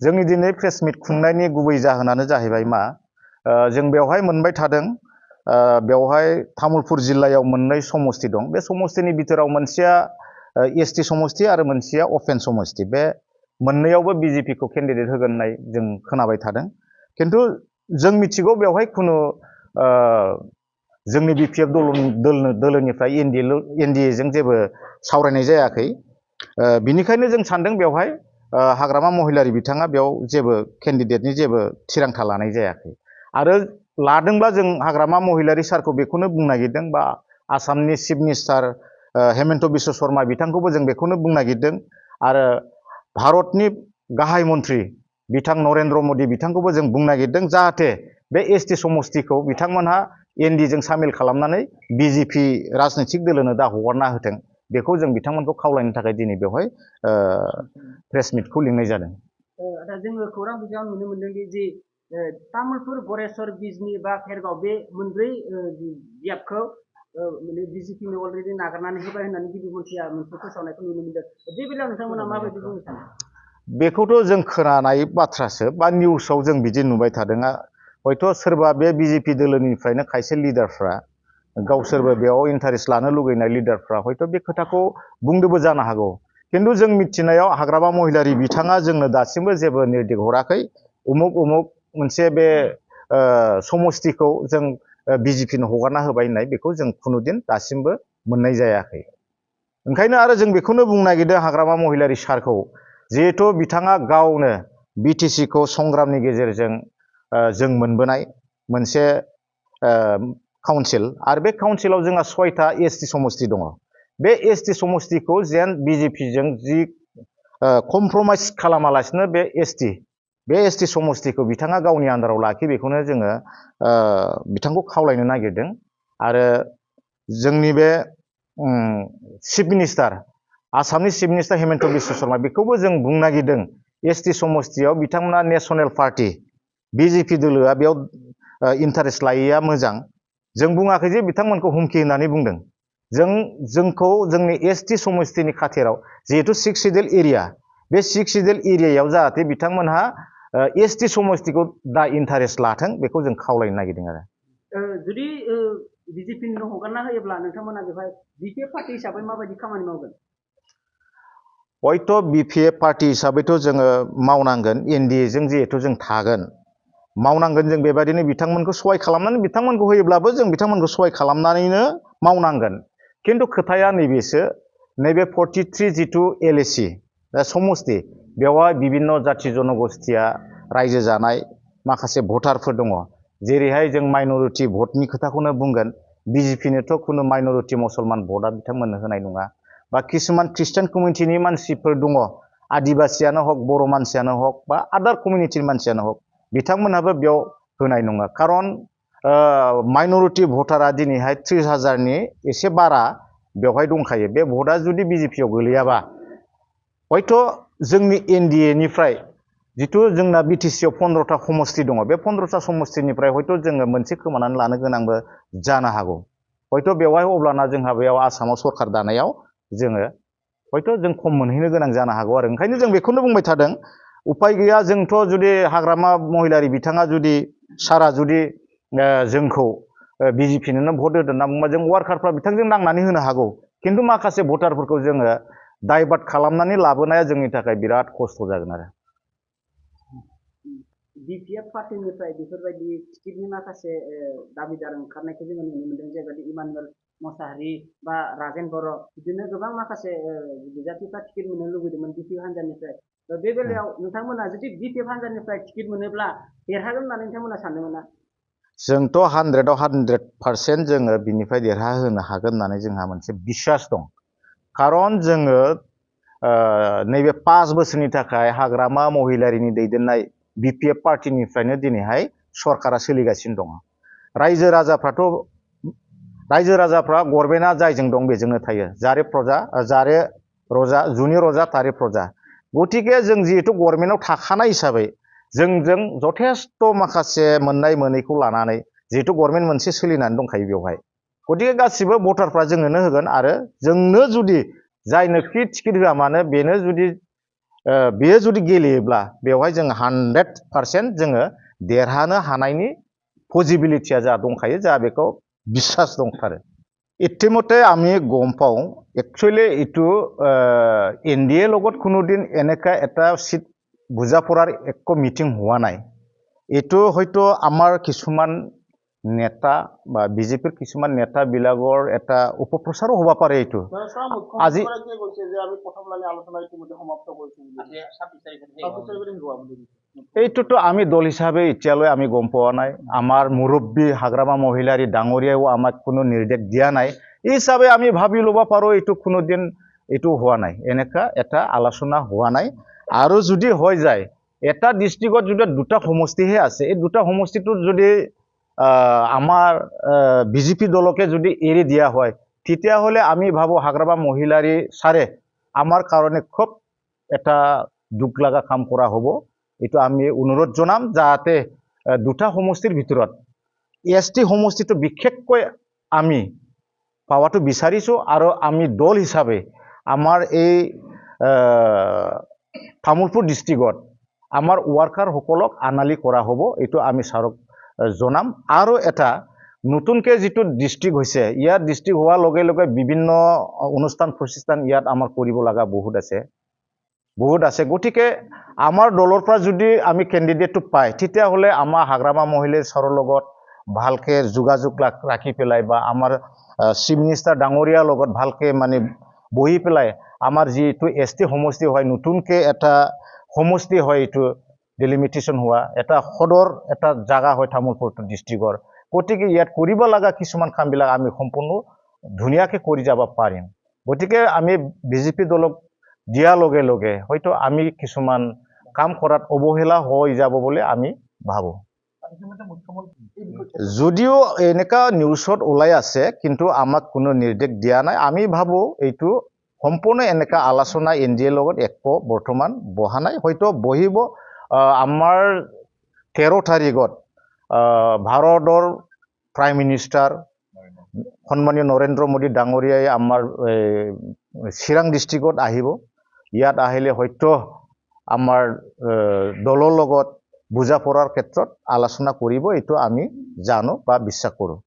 जोंनि दिनै प्रेस मिट खुंनायनि गुबै जाहोनानो जाहैबाय मा जों बेवहाय मोनबाय थादों बेवहाय तामुलपुर जिल्लायाव मोननै समस्ति दं बे समस्तिनि बिथोराव मोनसेया एसटि समस्ति आरो मोनसेया अपेन समस्ति बे मोननैयावबो बिजेपिखौ केन्डिडेट होगोन होननाय जों खोनाबाय थादों किन्तु जों मिथिगौ बेवहाय खुनु जोंनि बिपिएफ दोलोनिफ्राय एनडिएजों जेबो सावरायनाय जायाखै बिनिखायनो जों सानदों बेवहाय हाग्रामा महिलारि बिथाङा बेयाव जेबो केन्डिडेटनि जेबो थिरांथा लानाय जायाखै आरो लादोंब्ला जों हाग्रामा महिलारि सारखौ बेखौनो बुंनो नागिरदों बा आसामनि चिफ मिनिस्टार हेमन्त बिश्व शर्मा बिथांखौबो जों बेखौनो बुंनो नागिरदों आरो भारतनि गाहाय मन्त्रि बिथां नरेन्द्र मदि बिथांखौबो जों बुंनो नागिरदों जाहाथे बे एसटि समस्तिखौ बिथांमोनहा एनडिएजों सामिल खालामनानै बिजेपि राजनैतिक दोलोनो दा हगारना होथों बेखौ जों बिथांमोनखौ खावलायनो थाखाय दिनै बेवहाय प्रेस मिटखौ लिंनाय जादों। दा जोङो खौरां बिजोङाव नुनो मोनदों दि तामुलपुर गरेस्वर बिजनि बा भेरगाव बे मोनब्रै बियाबखौ बिजेपिनो अलरेडि नागारनानै होबाय होननानै गिबि मन्थ्रिया मोनसे फोसावनायखौ नुनो मोनदों बे बेलायाव नोंथांमोना माबायदि बुंनो सानो? बेखौथ' जों खोनानाय बाथ्रासो बा निउसाव जों बिदि नुबाय थादों हयथ' सोरबा बे बिजेपि दोलोनिफ्रायनो खायसे लिडारफ्रा गावसोरबो बेयाव इन्टारेस्ट लानो लुगैनाय लिडारफ्रा हयथ' बे खोथाखौ बुंदोंबो जानो हागौ किन्तु जों मिथिनायाव हाग्रामा महिलारि बिथाङा जोंनो दासिमबो जेबो निर्देश हराखै उमुक मोनसे बे समस्तिखौ जों बिजेपिनो हगारना होबाय होननाय बेखौ जों खुनुदिन दासिमबो मोननाय जायाखै ओंखायनो आरो जों बेखौनो बुंनो नागिरदों हाग्रामा महिलारि सारखौ जिहेथु बिथाङा गावनो बिटिसिखौ संग्रामनि गेजेरजों जों मोनबोनाय मोनसे काउन्सिल आरो बे काउन्सिलाव जोंहा 6टा एसटि समस्ति दङ बे एसटि समस्तिखौ जेन बिजेपिजों जि कमप्रमाइस खालामालासिनो बे एसटि समस्तिखौ बिथाङा गावनि आन्दाराव लाखि बेखौनो जोङो बिथांखौ खावलायनो नागिरदों आरो जोंनि बे चिफ मिनिस्टार आसामनि चिफ मिनिस्टार हेमन्त बिश्व शर्मा बेखौबो जों बुंनो नागिरदों एसटि समस्तियाव बिथांमोना नेसनेल पार्टि बिजेपि दोलोआ बेयाव इन्टारेस्ट लायैया मोजां जों बुङाखै जे बिथांमोनखौ हुमखि होननानै बुंदों जोंखौ जोंनि एसटि समस्तिनि खाथिराव जिहेतु 6 सिडिउल एरिया बे 6 सिडिउल एरियायाव जाहाथे बिथांमोनहा एसटि समस्तिखौ दा इन्टारेस्ट लाथों बेखौ जों खावलायनो नागिरदों आरो जुदि बिजेपिनो हगारना होयोब्ला नोंथांमोना बेवहाय बिपिएफ पार्टि हिसाबै माबायदि खामानि मावगोन? हयथ' बिपिएफ पार्टि हिसाबैथ' जोङो मावनांगोन एनडिएजों जिहेथु जों थागोन मावनांगोन जों बेबायदिनो बिथांमोनखौ सहाय खालामनानै बिथांमोनखौ होयोब्लाबो जों बिथांमोनखौ सहाय खालामनानैनो मावनांगोन किन्तु खोथाया नैबेसो नैबे 43 जिथु एलएसि समस्ति बेवहाय बिभिन्न जाथि जनगोष्ठीया रायजो जानाय माखासे भटारफोर दङ जेरैहाय जों माइनरिटि भटनि खोथाखौनो बुंगोन बिजेपिनोथ' खुनु माइनरिटि मुसलमान भटआ बिथांमोननो होनाय नङा बा किसुमान ख्रिस्टान कमिउनिटिनि मानसिफोर दङ आदिबासियानो हक बर' मानसियानो हक बा आदार कमिउनिटिनि मानसियानो हक बिथांमोनहाबो बेयाव होनाय नङा खारन माइनरिटि भटारा दिनैहाय 30,000नि एसे बारा बेवहाय दंखायो बे भटआ जुदि बिजेपियाव गोलैयाबा हयथ' जोंनि एनडिएनिफ्राय जिथु जोंना बिटिसिआव 15टा समस्ति दङ बे 15टा समस्तिनिफ्राय हयथ' जोङो मोनसे खोमानानै लानो गोनांबो जानो हागौ हयथ' बेवहाय अब्लाना जोंहा बेयाव आसामाव सरखार दानायाव जोङो हयथ' जों खम मोनहैनो गोनां जानो हागौ आरो ओंखायनो जों बेखौनो बुंबाय थादों उपाय गैया जोंथ' जुदि हाग्रामा महिलारि बिथाङा जुदि सारा जुदि जोंखौ बिजेपिनो भट होदो होनना बुंबा जों वार्कारफ्रा बिथांजों नांनानै होनो हागौ किन्तु माखासे भटारफोरखौ जोङो डाइभार्ट खालामनानै लाबोनाया जोंनि थाखाय बिराद खस्थ' जागोन आरो बिपिएफ पार्टिनिफ्राय बेफोरबायदि टिकेटनि माखासे दाबिदार ओंखारनायखौ जोङो नुनो मोनदों जेरैबायदि इमानुएल मोसाहारि बा राजेन बर' बिदिनो गोबां माखासे बिजाथिफ्रा टिकेट मोननो लुबैदोंमोन बिपिएफ हान्जानिफ्राय बे बेलायाव नोंथांमोना जुदि बिपिएफ हान्जानिफ्राय टिकेट मोनोब्ला देरहागोन होननानै नोंथांमोना सानदोंमोन? जोंथ' 100आव 100% जोङो बिनिफ्राय देरहाहोनो हागोन होननानै जोंहा मोनसे बिसास दं खारन जोङो नैबे 5 बोसोरनि थाखाय हाग्रामा महिलारिनि दैदेननाय बिपिएफ पार्टिनिफ्रायनो दिनैहाय सरकारा सोलिगासिनो दङ रायजो राजाफ्रा गभर्नमेन्टआ जायजों दं बेजोंनो थायो जारे रजा जुनि रजा तारे प्रजा गतिके जों जिहेतु गभर्नमेन्टआव थाखानाय हिसाबै जोंजों जथेस्थ' माखासे मोननाय मोनैखौ लानानै जिहेतु गभर्नमेन्ट मोनसे सोलिनानै दंखायो बेवहाय गतिके गासिबो भटारफ्रा जोंनोनो होगोन आरो जोंनो जुदि जायनोखि टिकेट होआ मानो बेनो जुदि बेयो जुदि गेलेयोब्ला बेवहाय जों 100% जोङो देरहानो हानायनि पसिबिलिटिया जा दंखायो जा बेखौ বিশ্বাস दंथारो ইতিমধ্যে আমি গম পাওঁ একচুৱেলি এইটো এনডিএ লগত কোনোদিন এনেকা এটা চিট বুজা পৰাৰ একো মিটিং হোৱা নাই এইটো হয়তো আমাৰ কিছুমান নেতা বা বিজেপিৰ কিছুমান নেতাবিলাকৰ এটা উপপ্ৰচাৰো হ'ব পাৰে এইটো আজি এইটোতো আমি দল হিচাপে এতিয়ালৈ আমি গম পোৱা নাই আমাৰ মুৰব্বী হাগ্ৰামা মহিলাৰী ডাঙৰীয়াও আমাক কোনো নিৰ্দেশ দিয়া নাই এই হিচাপে আমি ভাবি ল'ব পাৰোঁ এইটো কোনোদিন এইটো হোৱা নাই এনেকা এটা আলোচনা হোৱা নাই আৰু যদি হৈ যায় এটা ডিষ্ট্ৰিক্টত যদি দুটা সমষ্টিহে আছে এই দুটা সমষ্টিটো যদি আমাৰ বিজেপি দলকে যদি এৰি দিয়া হয় তেতিয়াহ'লে আমি ভাবোঁ হাগ্ৰামা মহিলাৰী ছাৰে আমাৰ কাৰণে খুব এটা দুখ লগা কাম কৰা হ'ব এইটো আমি অনুৰোধ জনাম যাতে দুটা সমষ্টিৰ ভিতৰত এছ টি সমষ্টিটো বিশেষকৈ আমি পাৱাটো বিচাৰিছোঁ আৰু আমি দল হিচাপে আমাৰ এই তামোলপুৰ ডিষ্ট্ৰিক্টত আমাৰ ৱাৰ্কাৰসকলক আনালি কৰা হ'ব এইটো আমি ছাৰক জনাম আৰু এটা নতুনকৈ যিটো ডিষ্ট্ৰিক্ট হৈছে ইয়াত ডিষ্ট্ৰিক্ট হোৱাৰ লগে লগে বিভিন্ন অনুষ্ঠান প্ৰতিষ্ঠান ইয়াত আমাৰ কৰিব লগা বহুত আছে গতিকে আমাৰ দলৰ পৰা যদি আমি কেণ্ডিডেটটো পাই তেতিয়াহ'লে আমাৰ হাগ্ৰামা মহিলাৰ ছাৰৰ লগত ভালকৈ যোগাযোগ ৰাখি পেলাই বা আমাৰ চিফ মিনিষ্টাৰ ডাঙৰীয়াৰ লগত ভালকৈ মানে বহি পেলাই আমাৰ যিটো এছ টি সমষ্টি হয় নতুনকৈ এটা সমষ্টি হয় এইটো ডেলিমিটেশ্যন হোৱা এটা সদৰ এটা জাগা হয় তামোলপুৰ ডিষ্ট্ৰিক্টৰ গতিকে ইয়াত কৰিব লগা কিছুমান কামবিলাক আমি সম্পূৰ্ণ ধুনীয়াকৈ কৰি যাব পাৰিম গতিকে আমি বিজেপি দলক দিয়াৰ লগে লগে হয়তো আমি কিছুমান কাম কৰাত অৱহেলা হৈ যাব বুলি আমি ভাবোঁ যদিও এনেকা নিউজত ওলাই আছে কিন্তু আমাক কোনো নিৰ্দেশ দিয়া নাই আমি ভাবোঁ এইটো সম্পূৰ্ণ এনেকা আলোচনা এনডিএৰ লগত একো বৰ্তমান বহা নাই হয়তো বহিব আমাৰ 13 তাৰিখত ভাৰতৰ প্ৰাইম মিনিষ্টাৰ সন্মানীয় নৰেন্দ্ৰ মোদী ডাঙৰীয়াই আমাৰ চিৰাং ডিষ্ট্ৰিক্টত আহিব ইয়াত আহিলে হয়তো আমাৰ দলৰ লগত বুজা পৰাৰ ক্ষেত্ৰত আলোচনা কৰিব এইটো আমি জানো বা বিশ্বাস কৰোঁ